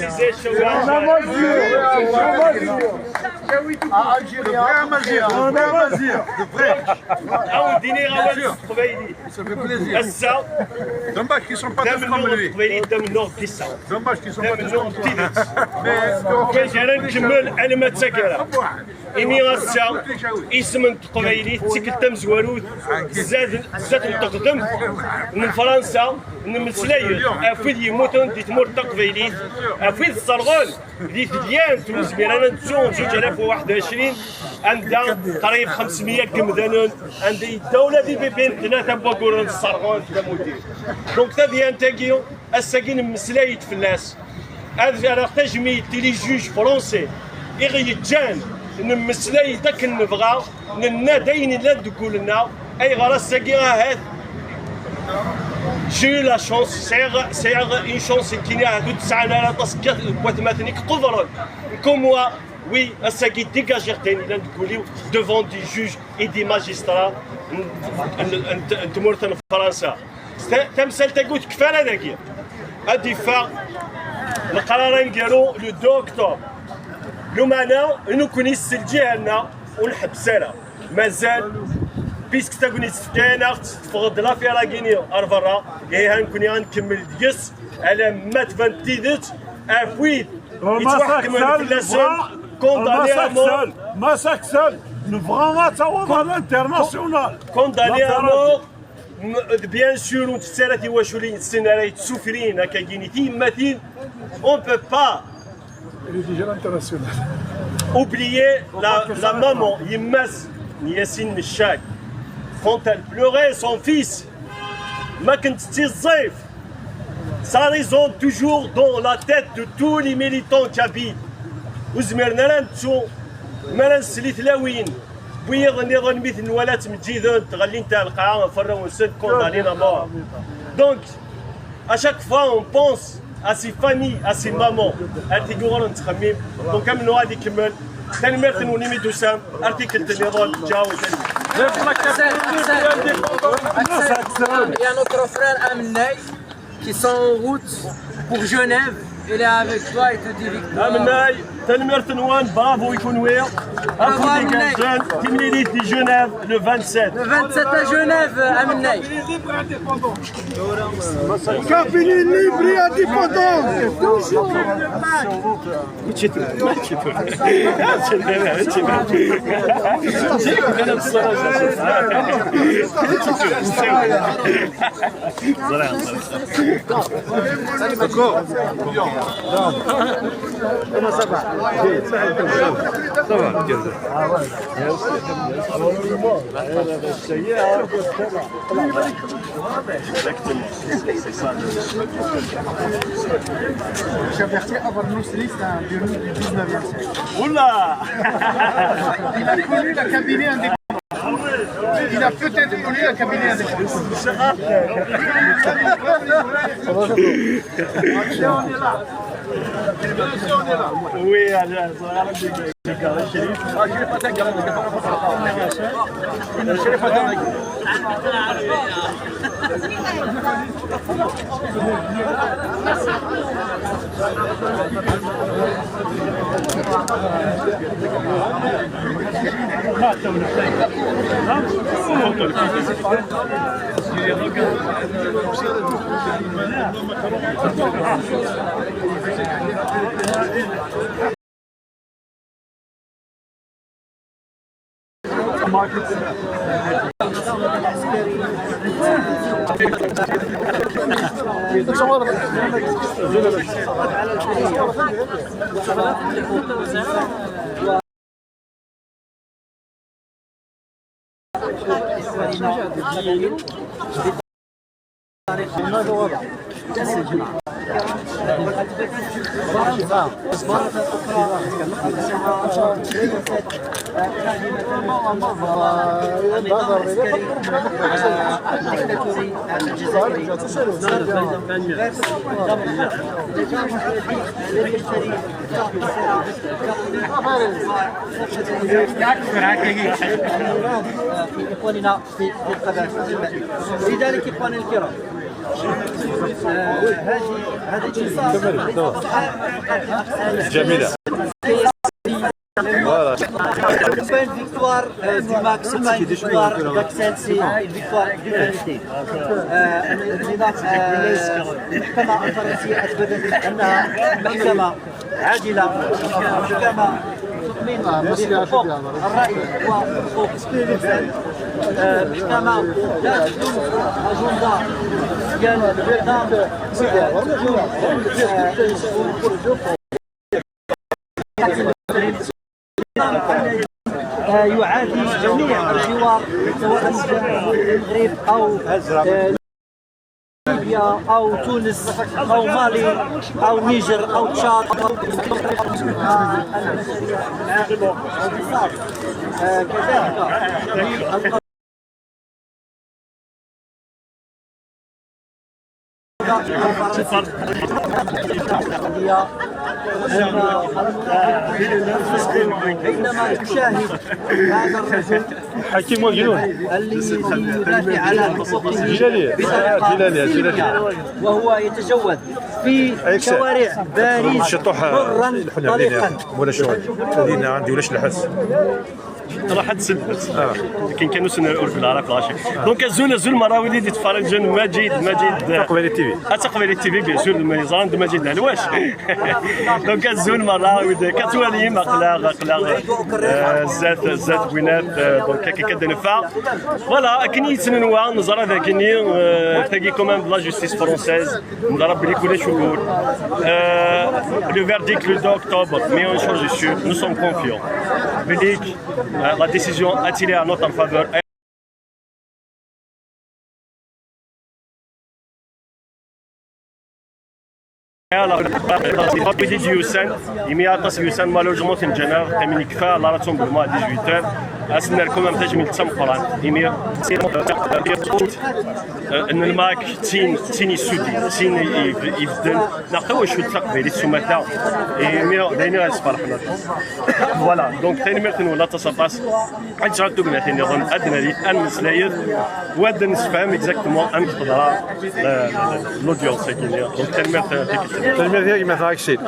préciser الشوارع. عاوديني غوالس قبيلي. هسا Dommage qu'ils sont pas tous comme lui. قبيلي قدام النور ديسا. Dommage qu'ils sont pas tous النور comme lui. تيدت. كاين انا نكمل على ما تسكر. إني غاسا اسم قبيلي تيكل مزوالوت زاد نتقدم من فرنسا نمسلايت افيد يموتون دي تمور قبيلي افيد الصرغون دي ديان تونس بيرانا نتسون 2021 عندها قريب 500 كمدانون عند الدوله دي بين ثلاثه باكورون الصرغون كمدير دونك تا ديان تاكيو الساكين مسلايت فلاس هذا تجميل لي جوج فرونسي يغيتجان نمسلاي داك نبغى ننا داين لا تقول لنا اي غراس ساكي هاد جي لا شونس سيغ اون شونس كيني هادو 9000 تسكات بواتماتني قدرا كوموا وي الساكي ديكاجيرتين لا تقوليو دوفون دي جوج اي دي ماجسترا تمورتن فرنسا تمثال تقول كفاله هذاك الدفاع القرارين ديالو لو 2 اكتوبر لو معنا انو كون يسجلنا ونحبسنا مازال بيسك تاكوني تفكينا تفقد لا في راكينيو ارفرا هنكوني غنكمل ديس على ما تفنتيدت افويد يتوحكم في لاسون كونداني امور مساك سال نبغى نتواضع الانترناسيونال كونداني امور بيان سور ونتسالتي واش ولي السيناريو تسوفرين هكا كاينين تيماتين اون بو با oublier la maman, Yimas Yassine Mishak, quand elle pleurait son fils, Makentizef, ça résonne toujours dans la tête de tous les militants qui habitent. Ouzmernalan Tso, Malan Slit Lawin, Bouyer Néron Mith Noualat Mjidon, Tralin Talqa, Farah Oussed, condamné à mort. Donc, à chaque fois, on pense à ses familles, à ses mamans, article نتخمم دونك من غادي يكمل تنمرت ونيمي دوسام article تنيرون جاو Il y a notre frère Amnei qui sont en route pour Genève. Il est avec toi, il te dit victoire. Amnei, تنمرت نوان برافو يكون ويا أخوي كان تمليليت دي جنيف le 27. Le 27 à Genève, Amnei. Kabylie libre et indépendante. Comment ça va? Ça va, J'avertis avant nous, c'est un biologue du 19e siècle. Oula. Il a connu la Kabylie indépendante. Il a peut-être connu la Kabylie indépendante. Oui, إخواننا في القبائل. لذلك إخواني الكرام جميلة. Voilà. C'est pas une victoire du max, c'est pas une victoire d'Axel, c'est une victoire d'humanité. المحكمة الفرنسية أثبتت أنها محكمة عادلة، محكمة تؤمن بحقوق الرأي وحقوق الإنسان، محكمة لا تدوم أجندة ديال النظام يعادي جميع الجوار سواء المغرب او ليبيا او تونس او مالي او نيجر او تشاد كذلك حينما تشاهد هذا الرجل حكيم وجنون اللي يدافع على حقوقه بطريقة وهو يتجول في شوارع باريس حرا طليقا ولا شغل الذين عندي ولاش الحس راه حد سلبت لكن كانوا سنقول بالعرب العشاء دونك الزول مره وليد يتفرج مجيد تقبل التي في تقبل التي في بيان سور الميزان د مجيد العلواش دونك الزول مره وليد كتولي مقلاق زات بوينات دونك كدنفع فوالا كاين يتنوع نظره ذاكني تاكي كومان لا جوستيس فرونسيز نضرب بلي كلش يقول لو فيرديكت لو d'octobre mais une chose est sûre nous sommes confiants بليك la décision a tiré à notre faveur. Youssef malheureusement c'est Jenner termine كفايه لا راتهم بالماء 18 اسنا لكم تجميل تمقران إيميا ان الماك تين يسودي تين يفدن نعطيو شو تقبل السماثه إيميا داينا فرحنا فوالا دونك ثاني مرتين ولا تصفاس اجرتو بنا ثاني ظن ادنا لي ان سلاير ود نسفهم اكزاكتومون ام تقدر لوديونس كاين دونك ثاني مرتين تلميذ هي ما ثاك شيء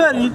فريد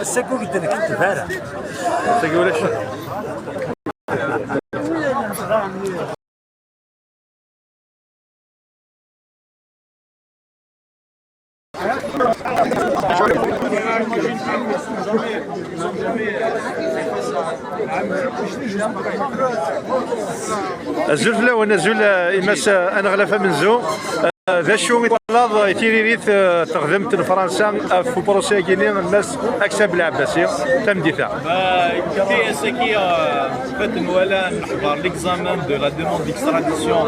السكوك ديالك التفاره ساقي ولا شي الزول لا وانا زول إماس انا غلافه من زو ذا شو يطلع تيريريت تخدمت فرنسا في بروسيا كيني الناس اكسب العباسي تمديثا écoutez, ce qui en fait voilà l'examen de la demande d'extradition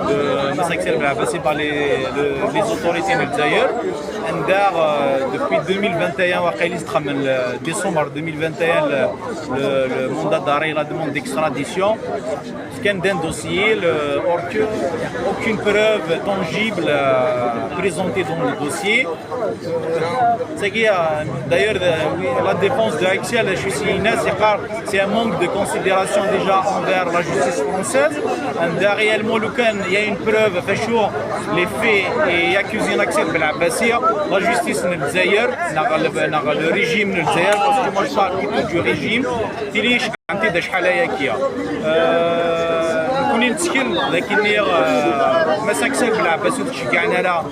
de Massaksel Belabassi par les autorités algériennes. Depuis 2021 décembre 2021 le mandat d'arrêt la demande d'extradition d'un dossier aucune preuve tangible présentée dans le dossier. D'ailleurs la défense de Axel c'est un manque de considération déjà envers la justice française. Réellement il y a une preuve les faits et accusés d'Axel Belabassi la justice algérienne le régime algérien parce que moi je parle plutôt du régime عندي شحال هياكيه كوني نتكلم لكن مساكسل بالعباس تشجعنا على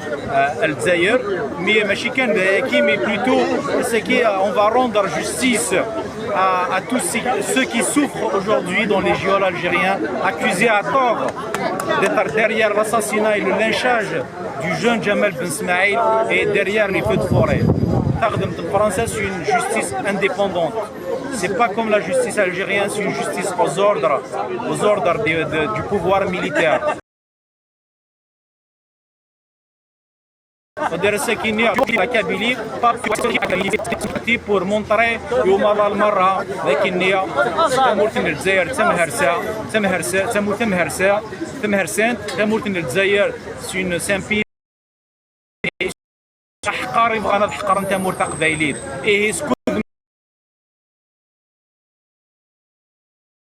الجزائر مي ماشي كان هياكي مي بلوتو سكي on va rendre justice à tous ceux qui souffrent aujourd'hui dans les géoles algériens accusés à tort d'être derrière l'assassinat et le lynchage du jeune Jamal Ben Smaïl et derrière les feux de forêt. La France c'est une justice indépendante. C'est pas comme la justice algérienne, c'est une justice aux ordres du pouvoir militaire. La Kabylie pour montrer المرة لكن تمورت الجزائر تمورت الجزائر سين سامبي حقار يبغى الحقار نتا مورتا قبايلين ايه سكوت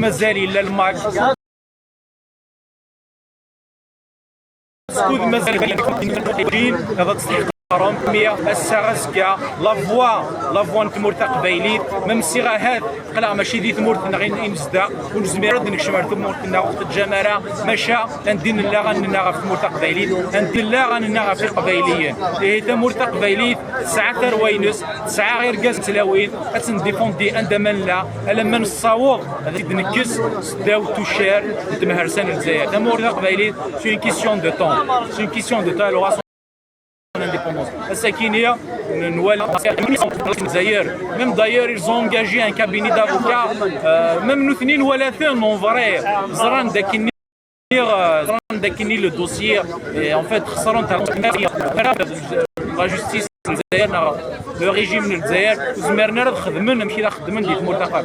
مازال الا الماك سكوت مازال هذا تصديق السغاسكا لافوا نتمورتا قبايليت ميم سي راه هاد قلع ماشي دي تمورتنا غير نمزدا ونزمير نكشمر تمورتنا وقت الجماره ماشا ندين لا غننا في تمورتا قبايليت ندين لا غننا في قبايليين ايه تمورتا قبايليت ساعه تروينس ساعه غير كاز تلاوين تنديفوندي اندمان لا لما نصاوغ غادي نكس سداو توشير نتمهرسان الجزائر تمورتا قبايليت سي اون كيسيون دو طون سي اون كيسيون دو طون l'indépendance. Même d'ailleurs, ils ont engagé un cabinet d'avocats, même nous en vrai, le dossier, et en fait, la justice. Le régime الجزائر زمرنا راه خدمنا نمشي نخدم ديك مرتقى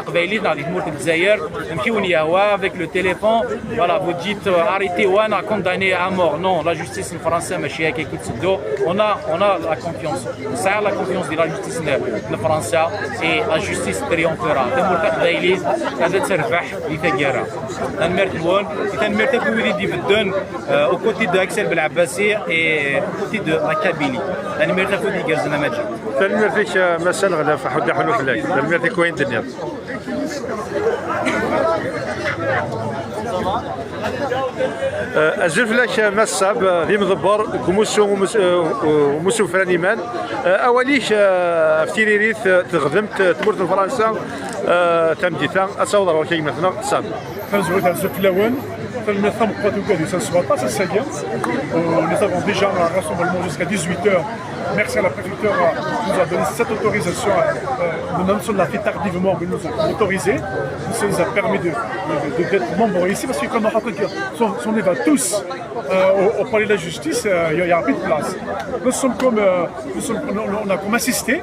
قبايليت ديك مرتقى الجزائر نمشيو نياوا avec le téléphone voilà vous dites arrêtez وانا condamné à mort non la justice الفرنسيه ماشي هكا كتسدو on a la confiance ça la confiance de la justice الفرنسيه et la justice triomphera مرتقى قبايليت هذا تربح لثقيره نمرتبون تنمرتبو وليدي بدون au côté de Axel Belabassi et au côté de la Kabylie نمرتبو دي جازنا ماجي تلميرتك مسألة غلا فحد حلو فلاك تلميرتك وين الدنيا أزل فلاك مساب ذي مضبر ومسو فرانيمان أوليش في تيريريث تخدمت تمرت فرنسا تمديثا أصور وكي مثلا سام نزوي تنزل في الأول فالمثام قواتو كادو سنسوات pas ça nous avons déjà un rassemblement jusqu'à 18h. Merci à la préfecture qui nous a donné cette autorisation. Nous l'a fait tardivement, mais nous avons autorisé. Ça nous a permis d'être nombreux ici parce que quand on raconte si on y va tous au palais de la justice, il n'y a plus de place. On a comme assisté,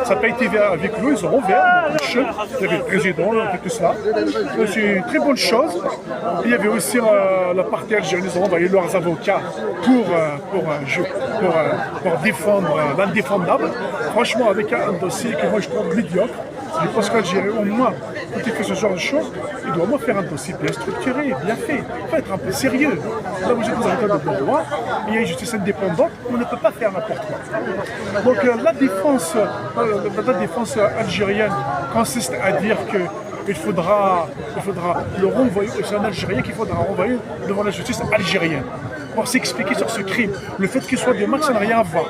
ça n'a pas été avec nous, ils ont ouvert le chef, il y avait le président, tout cela. C'est une très bonne chose. Il y avait aussi la partie algérienne, ils ont envoyé leurs avocats pour défendre l'indéfendable. Franchement, avec un dossier que moi je trouve médiocre, je pense qu'Algérie, au moins, quand il fait ce genre de choses, il doit au moins faire un dossier bien structuré, bien fait. Il faut être un peu sérieux. Là, vous êtes dans un état de droit, il y a une justice indépendante, on ne peut pas faire n'importe quoi. Donc, la défense algérienne consiste à dire que il faudra le renvoyer, c'est un Algérien qu'il faudra renvoyer devant la justice algérienne pour s'expliquer sur ce crime. Le fait qu'il soit du MAC, ça n'a rien à voir.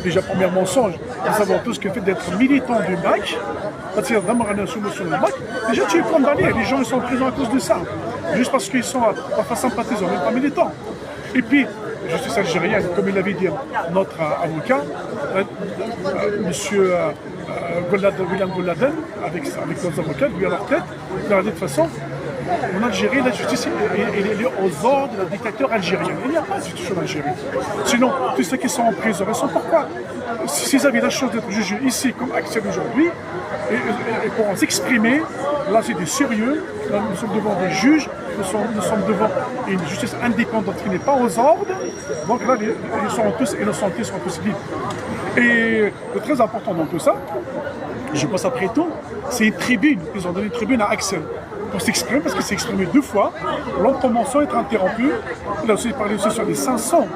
Déjà, premier mensonge, nous savons tous que le fait d'être militant du MAC, c'est vraiment une solution du MAC, déjà tu es condamné, les gens ils sont en prison à cause de ça, juste parce qu'ils sont parfois sympathisants, même pas militants. Et puis, justice algérienne, comme il avait dit notre avocat, monsieur William Gouladen, avec nos avocats, lui à leur tête, il a dit de toute façon, en Algérie, la justice est aux ordres d'un dictateur algérien. Il n'y a pas de justice en Algérie. Sinon, tous ceux qui sont en prison, ils sont pourquoi? S'ils avaient la chance d'être jugés ici, comme Axel aujourd'hui, et pour s'exprimer, là c'est du sérieux, là nous sommes devant des juges, nous sommes devant une justice indépendante qui n'est pas aux ordres, donc là ils sont tous innocentés, ils sont tous libres. Et le très important dans tout ça, je pense après tout, c'est une tribune, ils ont donné une tribune à Axel pour s'exprimer, parce qu'il s'est exprimé 2 fois, l'entendement sans être interrompu. Il a aussi parlé aussi sur les 500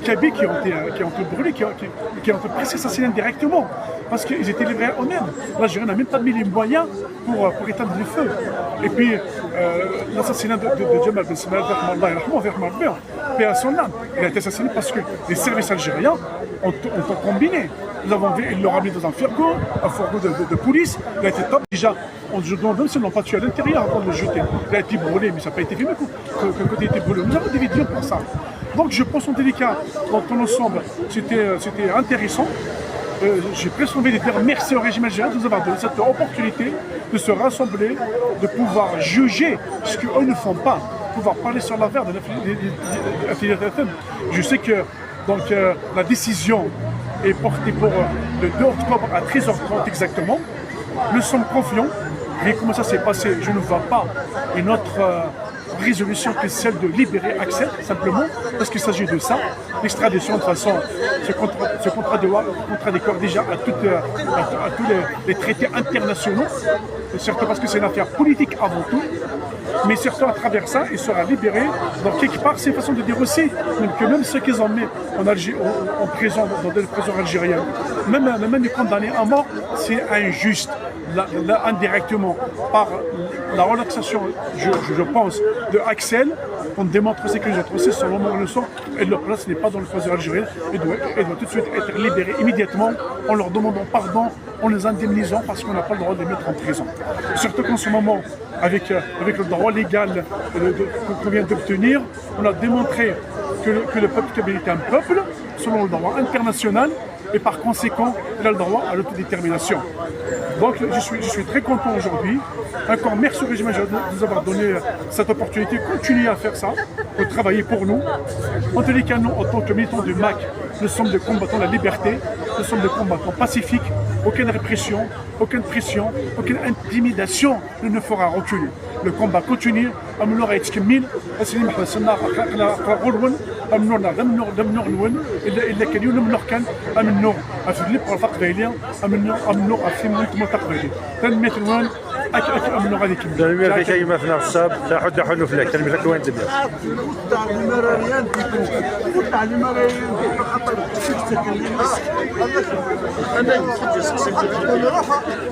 cabis qui ont été brûlés, qui ont été presque assassinés directement, parce qu'ils étaient livrés à eux-mêmes. L'Algérie n'a même pas mis les moyens pour éteindre le feu. Et puis, l'assassinat de Jamal Ben Salah, paix à son âme, il a été assassiné parce que les services algériens ont combiné. Nous avons vu, ils l'ont ramené dans un fourgon de police. Il a été top. Déjà, on se demande même s'ils ne l'ont pas tué à l'intérieur avant de le jeter. Il a été brûlé, mais ça n'a pas été filmé quand il a été brûlé. Nous avons des vidéos pour ça. Donc je pense en délicat, dans ton ensemble, c'était intéressant. J'ai presque envie de dire merci au régime algérien de nous avoir donné cette opportunité de se rassembler, de pouvoir juger ce qu'eux ne font pas, de pouvoir parler sur l'affaire de la. Je sais que donc, la décision est portée pour le 2 octobre à 13h30 exactement. Nous sommes confiants. Et comment ça s'est passé, je ne vois pas une autre résolution que celle de libérer Axel, simplement, parce qu'il s'agit de ça. L'extradition, de toute façon, ce contradictoire déjà à tous les traités internationaux, surtout parce que c'est une affaire politique avant tout. Mais surtout à travers ça, il sera libéré. Donc quelque part, c'est une façon de dire aussi que même ceux qu'ils ont mis en prison, dans des prisons algériennes, même les condamnés à mort, c'est injuste. Là, indirectement, par la relaxation, je pense, de Axel, on démontre aussi que les autres aussi sont vraiment innocents et leur place n'est pas dans le prison algérien. Elle doit tout de suite être libérée immédiatement en leur demandant pardon, en les indemnisant parce qu'on n'a pas le droit de les mettre en prison. Surtout qu'en ce moment, avec le droit légal qu'on vient d'obtenir, on a démontré que le peuple kabyle est un peuple selon le droit international et par conséquent, il a le droit à l'autodétermination. Donc je suis très content aujourd'hui. Encore merci au régime de nous avoir donné cette opportunité. Continuez à faire ça, de travailler pour nous. En tous les cas, nous, en tant que militants du MAC, nous sommes des combattants de la liberté, nous sommes des combattants pacifiques. Aucune répression, aucune pression, aucune intimidation ne nous fera reculer. Le combat continue. أمنور يتكمل أسلم حسنا غلون أمنورنا غمنور نون إلا كان يوم نور كان أمنور أفلي بقرفق فيليا أمنور أفهم منطقة فيليا تنميت نون أمنور غادي كمل. تنمير في كلمة في الصاب تحد حلو فلاك تنمير لك وين تبدا.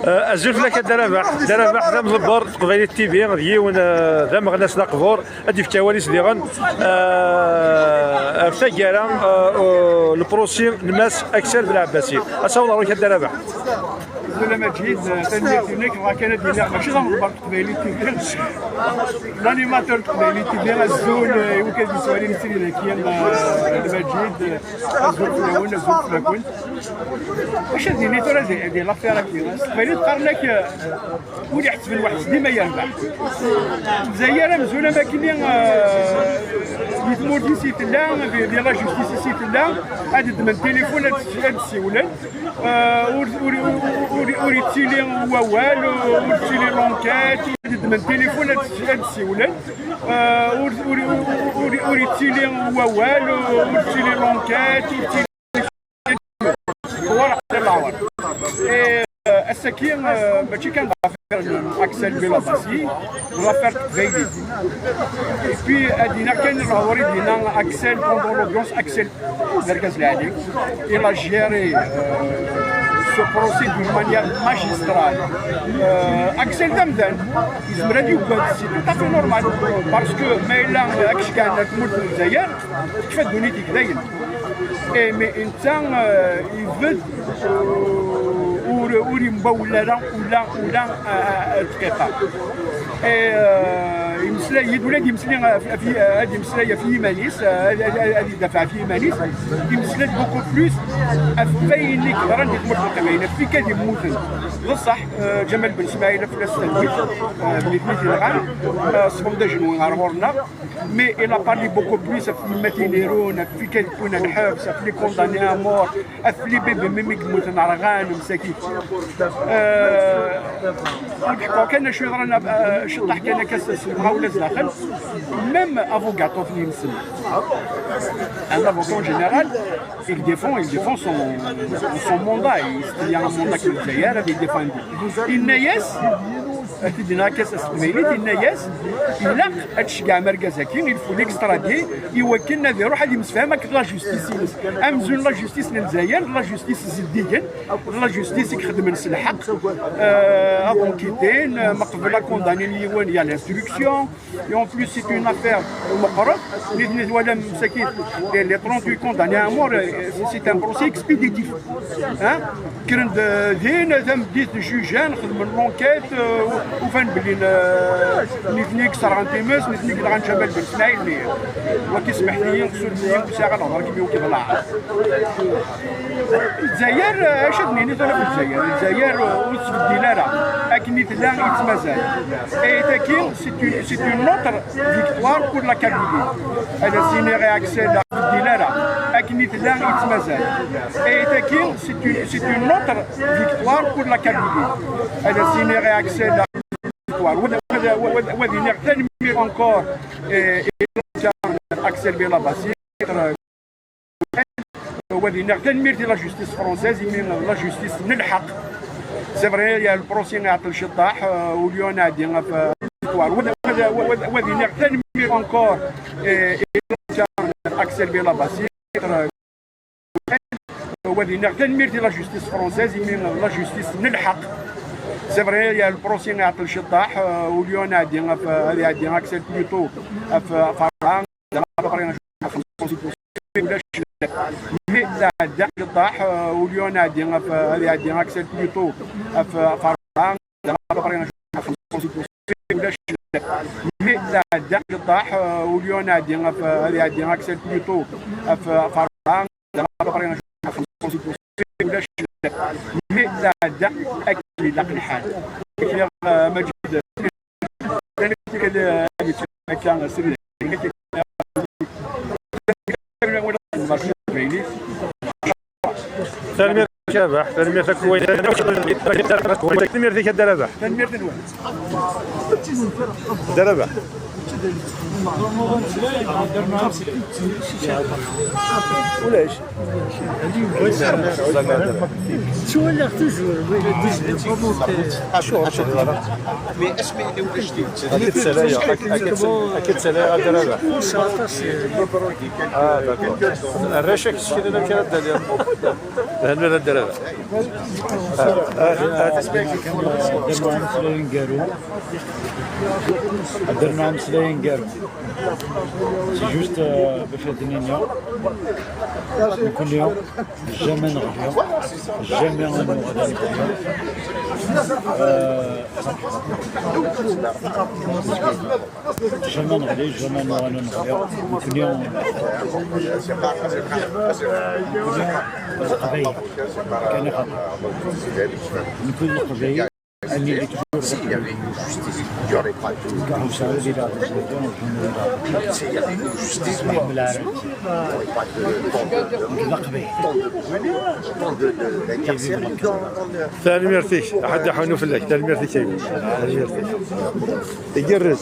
أزول لك درابح ذا مزبر قبيلة تيبي غيون ذا مغناس نقفور هادي في كواليس ديغن افتكر البروسي نماس اكثر بالعباسي اصور روح الدرابح زول مجيد تنميتينيك راه كان دينا ماشي غنضبط قبيلة تيبي الانيماتور قبيلة تيبي الزول وكان سؤالي مثلي لكن المجيد الزول فلاون الزول فلاكون واش هادي نيتو راه ديال لافير قبيلة قرناك ولي حسب الواحد ديما يربح زيارة مزولة ما كاين يتموت سيت الله ديال لا جوستيس سيت الله عدد من تليفون هاد السيولان وريتيلي هو والو وريتيلي لونكات عدد من تليفون هاد السيولان وريتيلي هو والو وريتيلي لونكات وراه العوار السكين ماشي كان Axel Belabassi, l'affaire Veillé. Et puis, كان الهوري دينا Axel pendant l'audience, Axel Vergazlani. Il a géré ce procès d'une manière magistrale. Axel Damdan, il me dit que c'est tout à fait normal. Parce que Maïlan, Akshkan, Akmout, Zayer, qui fait donner des gdaïs. Mais il veut. وري مبولره ولا دقيقه يمسلا يد ولاد يمسلا في هذه مسلايه في مانيس هذه دفع في مانيس يمسلا بوكو بلوس فين اللي كبر عندي مرتقبين في كادي موتن بصح جمال بن اسماعيل في السنوات من 2 عام 7 جنوي غارورنا مي il a parlé beaucoup plus في ماتينيرون في كان كنا الحبس في لي كونداني امور في لي بيبي ميميك موتن رغان مساكين كان شويه رانا شطح كان كاس ولا داخل ميم افوكاتو في نيمسن un avocat en général il défend son mandat il y a un mandat qui est défendu il نياس تدينا كاس اسماعيلي الناس الا هادشي كاع مركزاكين يلفو ليكسترادي يوكلنا يروح هذه مسفهمه لا جوستيس امزون لا جوستيس للجزائر لا جوستيس زديا لا جوستيس يخدم الحق افونكيتين مقبله كونداني ليوان يا لانستركسيون اي اون بليس سي اون افير مقرب اللي ولا مساكين لي 38 كونداني امور سي ان بروسي اكسبيديتيف كرند دين ثم ديت جوجان خدم لونكيت وفان بلي نيك صار انتيموس نيك غان جبل بن اسماعيل وكيسمح لي نقصد ساعه الهضره كيما كيطلع الجزائر شدني نضرب الجزائر وصف الدلالة أكني تلا يتمازال et Takin c'est une autre victoire pour la Kabylie هذا سينيغي أكسل الدلالة أكني تلا يتمازال et Takin c'est une autre victoire pour la Kabylie هذا سينيغي أكسل وذي نغتنمي encore Axel Belabassi وذي نغتنمي لا جوستيس فرونسيز يمين لا جوستيس نلحق سي فري يا البروسي يعطل شطاح واليوم عادي في وذي نغتنمي encore Axel Belabassi وذي نغتنمي لا جوستيس فرونسيز يمين لا جوستيس نلحق سي فري يا البروسي يعطل شطاح واليوم عادي في هذه عادي اكسل بلوتو في فرنسا مي تاع الطاح واليوم عادي في هذه عادي اكسل بلوتو في فرنسا مي تاع الطاح واليوم عادي في هذه عادي اكسل بلوتو في فرنسا ولا مي لا اكيد لا الحال مجد كان سري تنمير شابح تنمير كويس تنمير ذيك الدربح تنمير دربح ولاش شو اللي تجور مي اسمي اللي ولا جديد اكيد سلايا اكيد سلايا دربح الرشك شكل انا كان الدربح هنا الدربح درنا مسلاين قالوا سي جوست باش الدنيا كل يوم جامع نغير جامع نغير جامع نغير جامع نغير كل يوم قضية كان خطر كل قضية أني اللي ثاني ميرتيك حد حنو في اللك ثاني ميرتيك يقرز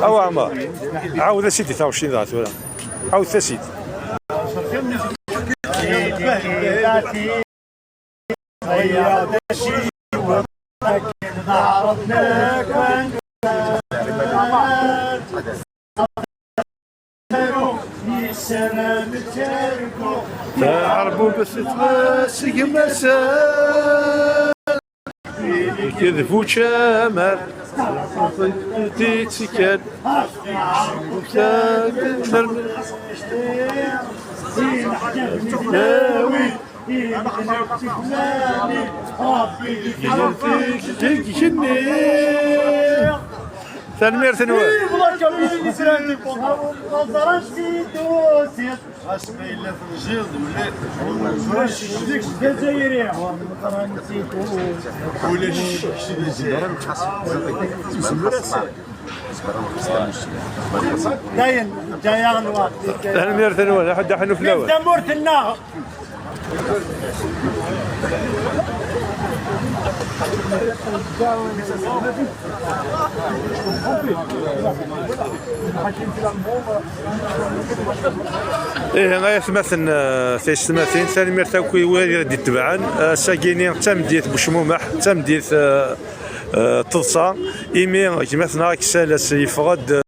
أو عمار عاود سيدي 29 ذات ولا عاود سيدي تعرفوا بس تمسك مساء كذبوا شامر تيتسكن تنمير تنوير داين جايان الوقت تنمير تنوير حد حنو في الاول دمرت النار ايه غاية مثلا في السماثين ثاني مرتاكوي ويردي تبعا ساكيني تمديت بشمومح تمديت تضصى ايمي مثلا كسالس يفقد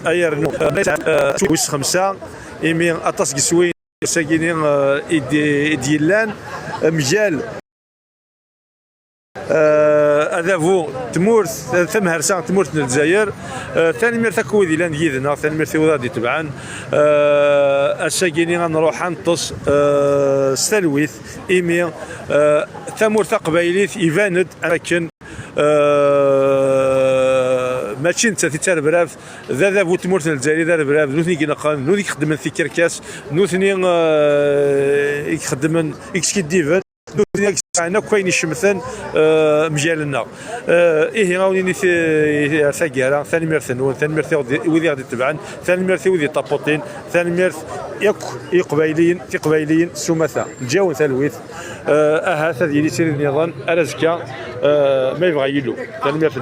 اير ويس 5 ايمي اطاس كسوين ساكيني ديالان مجال هذا تمورت ثم هرسان تمورت الجزائر ثاني مير تكويدي لان يدنا ثاني مير ثوادي تبعا الساكيني غنروح نطس ستلويث ايمي ثمورت قبايليت يفاند لكن ماشي انت تتربراف ذا بو تمورت الجزائر ذا براف نوثني كي نقان نوثني يخدم في كركاس نوثني يخدم اكس ديفن انا كاين الشمثان مجالنا ايه غاوني ثاكيرا ثاني ميرث ثاني ميرث وذي غادي تبعا ثاني ميرث وذي طابوطين ثاني ميرث يقبايلين في قبايلين سمثا الجاون ثالويث هذا اللي يصير النظام ارزكا ما يبغى يلو ثاني ميرث